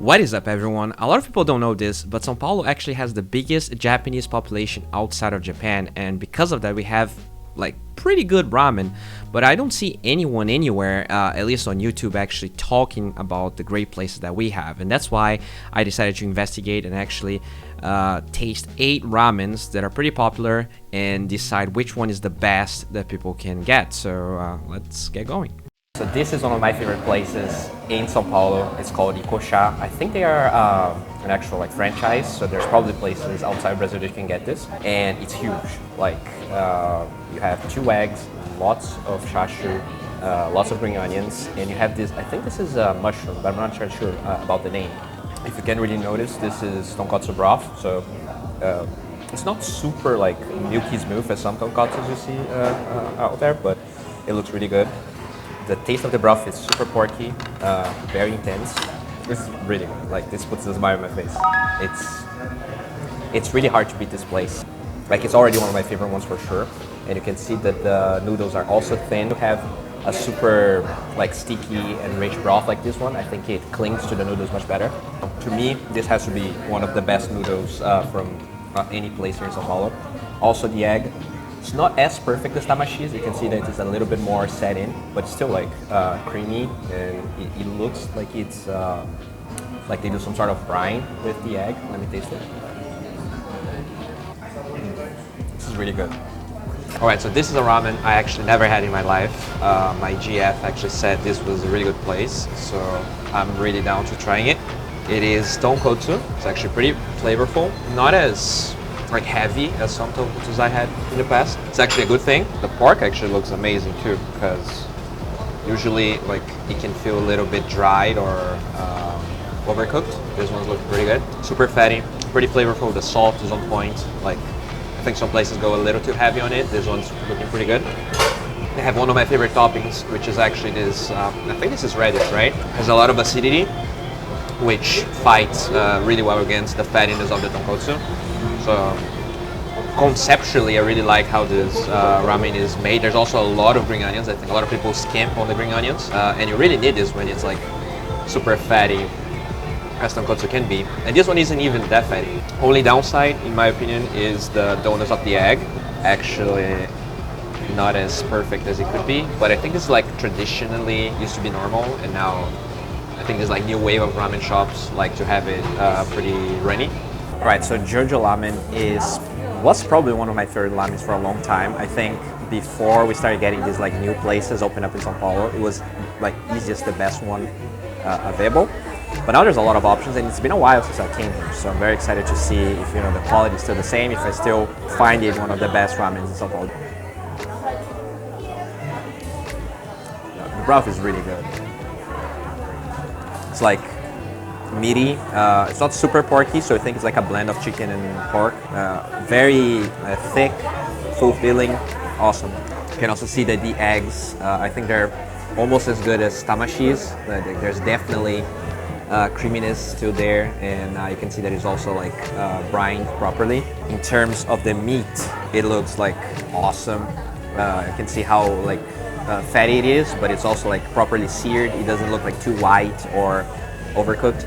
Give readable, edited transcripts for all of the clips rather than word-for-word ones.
What is up, everyone? A lot of people don't know this, but São Paulo actually has the biggest Japanese population outside of Japan, and because of that we have like pretty good ramen, but I don't see anyone anywhere, at least on YouTube, actually talking about the great places that we have. And that's why I decided to investigate and actually taste 8 ramens that are pretty popular and decide which one is the best that people can get. So let's get going. So this is one of my favorite places in São Paulo. It's called Ikkousha. I think they are an actual franchise, so there's probably places outside Brazil that you can get this. And it's huge. You have 2 eggs, lots of chashu, lots of green onions, and you have this, I think this is a mushroom, but I'm not sure about the name. If you can really notice, this is tonkotsu broth, so it's not super milky smooth as some tonkotsus you see out there, but it looks really good. The taste of the broth is super porky, very intense. It's really good. This puts a smile on my face. It's really hard to beat this place. It's already one of my favorite ones for sure. And you can see that the noodles are also thin. You have a super sticky and rich broth like this one. I think it clings to the noodles much better. To me, this has to be one of the best noodles from any place here in São Paulo. Also the egg. It's not as perfect as Tamashii. You can see that it's a little bit more set in, but it's still creamy, and it looks like it's like they do some sort of brine with the egg. Let me taste it. This is really good. Alright, so this is a ramen I actually never had in my life. My GF actually said this was a really good place, so I'm really down to trying it. It is tonkotsu. It's actually pretty flavorful. Not as heavy as some tonkotsus I had in the past. It's actually a good thing. The pork actually looks amazing too, because usually it can feel a little bit dried or overcooked. This one's looking pretty good. Super fatty, pretty flavorful. The salt is on point. I think some places go a little too heavy on it. This one's looking pretty good. They have one of my favorite toppings, which is actually this, I think this is radish, right? Has a lot of acidity, which fights really well against the fattiness of the tonkotsu. So conceptually, I really like how this ramen is made. There's also a lot of green onions. I think a lot of people skimp on the green onions, and you really need this when it's super fatty, as tonkotsu can be. And this one isn't even that fatty. Only downside, in my opinion, is the doneness of the egg. Actually, not as perfect as it could be. But I think it's traditionally used to be normal, and now I think there's new wave of ramen shops like to have it pretty runny. Right, so Jojo Lamen was probably one of my favorite lamens for a long time. I think before we started getting these new places open up in São Paulo, it was easiest the best one available. But now there's a lot of options, and it's been a while since I came here, so I'm very excited to see if the quality is still the same, if I still find it one of the best ramens in São Paulo. The broth is really good. It's meaty. It's not super porky, so I think it's a blend of chicken and pork. Very thick, fulfilling, awesome. You can also see that the eggs, I think they're almost as good as Tamashii's. There's definitely creaminess still there, and you can see that it's also brined properly. In terms of the meat, it looks awesome. You can see how fatty it is, but it's also properly seared. It doesn't look too white or overcooked.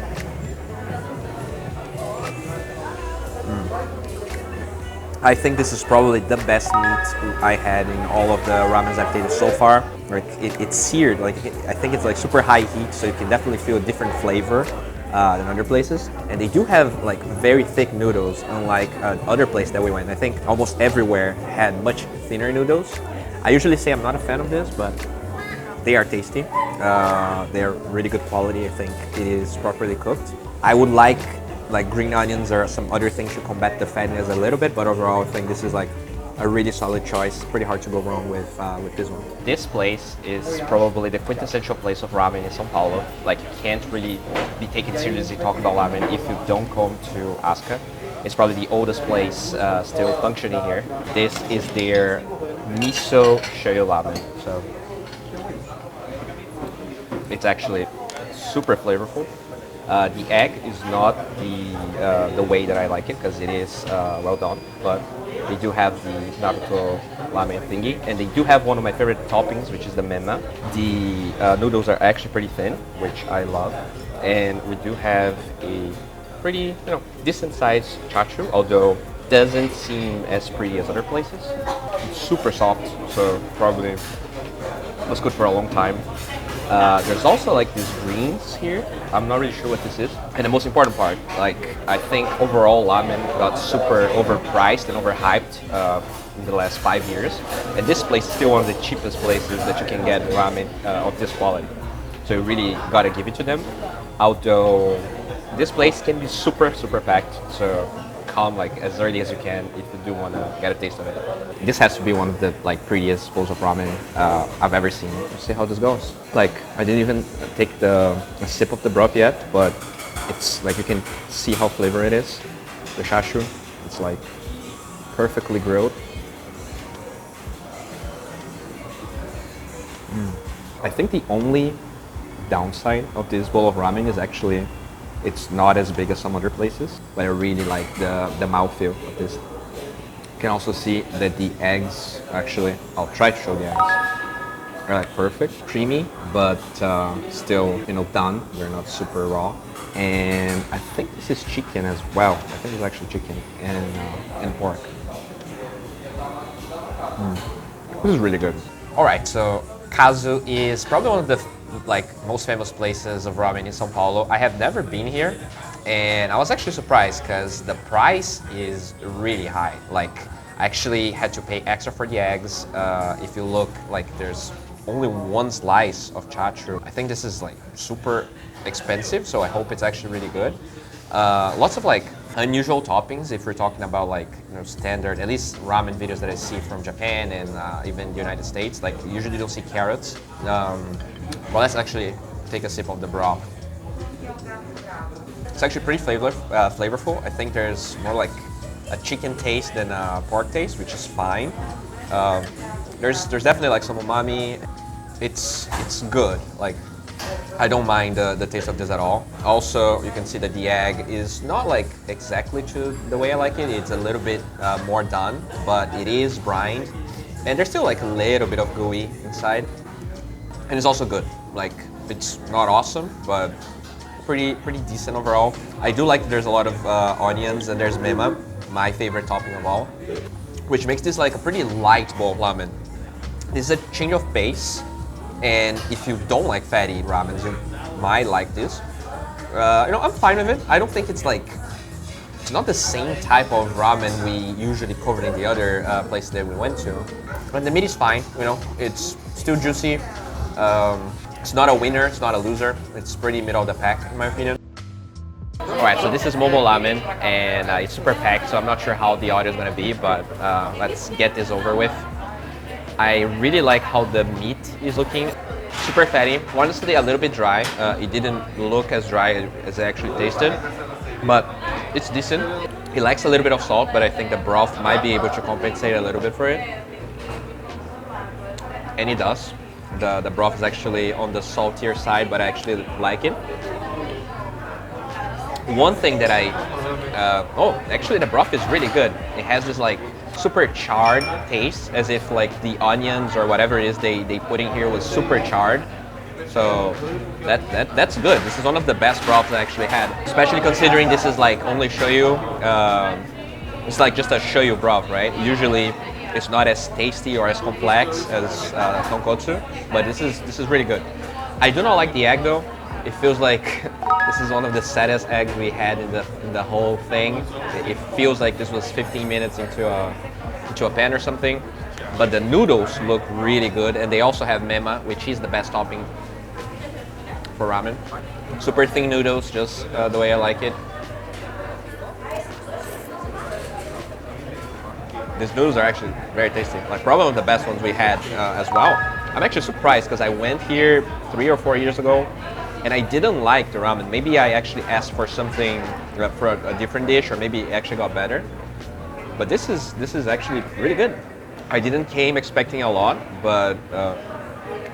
I think this is probably the best meat I had in all of the ramens I've tasted so far. It's seared. I think it's super high heat, so you can definitely feel a different flavor than other places. And they do have very thick noodles, unlike other places that we went. I think almost everywhere had much thinner noodles. I usually say I'm not a fan of this, but they are tasty. They are really good quality. I think it is properly cooked. I would like green onions or some other things to combat the fattiness a little bit, but overall I think this is a really solid choice. Pretty hard to go wrong with this one. This place is probably the quintessential place of ramen in São Paulo. You can't really be taken seriously talking about ramen if you don't come to Aska. It's probably the oldest place still functioning here. This is their miso Jojo Lamen. So it's actually super flavorful. The egg is not the way that I like it, because it is well done, but they do have the Naruto ramen thingy, and they do have one of my favorite toppings, which is the menna. The noodles are actually pretty thin, which I love, and we do have a pretty, decent sized chachu, although doesn't seem as pretty as other places. It's super soft, so probably was good for a long time. There's also like these greens here. I'm not really sure what this is. And the most important part, like I think overall ramen got super overpriced and overhyped in the last 5 years. And this place is still one of the cheapest places that you can get ramen of this quality. So you really gotta give it to them. Although this place can be super, super packed. So come like as early as you can if you do want to get a taste of it. This has to be one of the like prettiest bowls of ramen I've ever seen. Let's see how this goes. Like I didn't even take a sip of the broth yet, but it's like you can see how flavor it is. The chashu, it's like perfectly grilled. I think the only downside of this bowl of ramen is actually it's not as big as some other places, but I really like the mouthfeel of this. You can also see that the eggs, actually, I'll try to show the eggs, are like perfect, creamy, but still, done. They're not super raw. And I think this is chicken as well. I think it's actually chicken and pork. This is really good. All right, so Kazu is probably one of the most famous places of ramen in São Paulo. I have never been here, and I was actually surprised because the price is really high. Like, I actually had to pay extra for the eggs. If you look, like, there's only one slice of chachu. I think this is like super expensive, so I hope it's actually really good. Lots of like unusual toppings if we're talking about like standard, at least ramen videos that I see from Japan and even the United States. Like usually you don't see carrots. Well, let's actually take a sip of the broth. It's actually pretty flavorful. I think there's more like a chicken taste than a pork taste, which is fine. There's definitely like some umami. It's good. Like I don't mind the taste of this at all. Also, you can see that the egg is not like exactly to the way I like it. It's a little bit more done, but it is brined, and there's still like a little bit of gooey inside. And it's also good. Like it's not awesome, but pretty decent overall. I do like that there's a lot of onions and there's mema, my favorite topping of all, which makes this like a pretty light bowl of ramen. This is a change of pace, and if you don't like fatty ramens, you might like this. I'm fine with it. I don't think it's not the same type of ramen we usually covered in the other places that we went to. And the meat is fine. It's still juicy. It's not a winner, it's not a loser. It's pretty middle of the pack in my opinion. Alright, so this is Momo Lamen, and it's super packed, so I'm not sure how the audio is going to be, but let's get this over with. I really like how the meat is looking. Super fatty, honestly a little bit dry. It didn't look as dry as I actually tasted, but it's decent. It lacks a little bit of salt, but I think the broth might be able to compensate a little bit for it. And it does. The broth is actually on the saltier side, but I actually like it. One thing that actually the broth is really good. It has this like super charred taste, as if like the onions or whatever it is they put in here was super charred. So that's good. This is one of the best broths I actually had, especially considering this is like only shoyu. It's like just a shoyu broth, right? Usually it's not as tasty or as complex as tonkotsu, but this is really good. I do not like the egg though. It feels like this is one of the saddest eggs we had in the whole thing. It feels like this was 15 minutes into a pan or something. But the noodles look really good, and they also have mema, which is the best topping for ramen. Super thin noodles, just the way I like it. These noodles are actually very tasty. Like probably one of the best ones we had as well. I'm actually surprised because I went here 3 or 4 years ago and I didn't like the ramen. Maybe I actually asked for something, for a different dish, or maybe it actually got better. But this is actually really good. I didn't came expecting a lot, but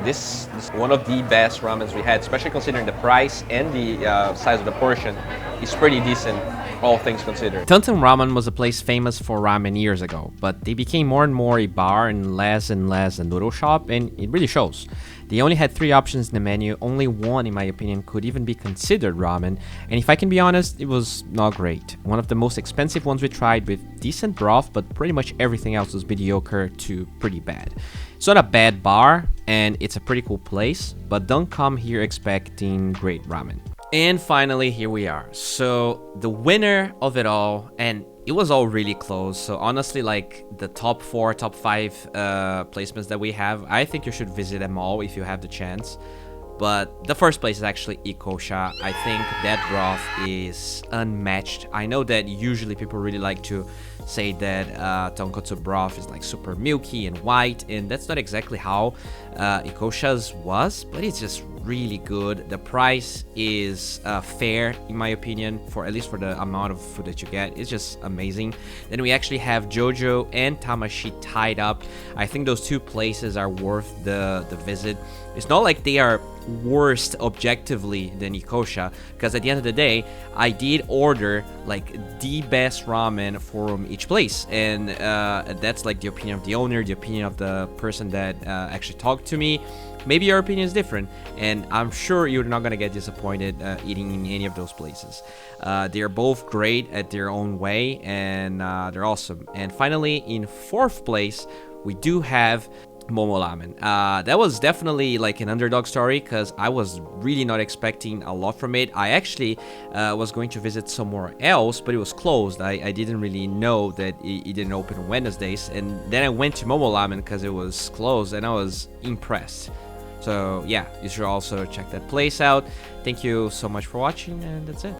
this is one of the best ramens we had, especially considering the price and the size of the portion. is pretty decent, all things considered. Tan Ramen was a place famous for ramen years ago, but they became more and more a bar and less a noodle shop, and it really shows. They only had 3 options in the menu, only one in my opinion could even be considered ramen, and if I can be honest, it was not great. One of the most expensive ones we tried with decent broth, but pretty much everything else was mediocre to pretty bad. It's not a bad bar, and it's a pretty cool place, but don't come here expecting great ramen. And finally, here we are. So the winner of it all, and it was all really close. So honestly, like the top 4, top 5 placements that we have, I think you should visit them all if you have the chance. But the first place is actually Ikkousha. I think that broth is unmatched. I know that usually people really like to say that tonkotsu broth is like super milky and white, and that's not exactly how Ikkousha's was, but it's just really good. The price is fair in my opinion, for at least for the amount of food that you get. It's just amazing. Then we actually have Jojo and Tamashii tied up. I think those 2 places are worth the visit. It's not like they are worse objectively than Ikkousha, because at the end of the day, I did order like the best ramen from each place, and that's like the opinion of the owner, the opinion of the person that actually talked to me. Maybe your opinion is different, and I'm sure you're not gonna get disappointed eating in any of those places. They're both great at their own way, and they're awesome. And finally, in 4th place, we do have Momo Lamen. That was definitely like an underdog story, because I was really not expecting a lot from it. I actually was going to visit somewhere else, but it was closed. I didn't really know that it didn't open on Wednesdays, and then I went to Momo Lamen because it was closed, and I was impressed. So yeah, you should also check that place out. Thank you so much for watching, and that's it.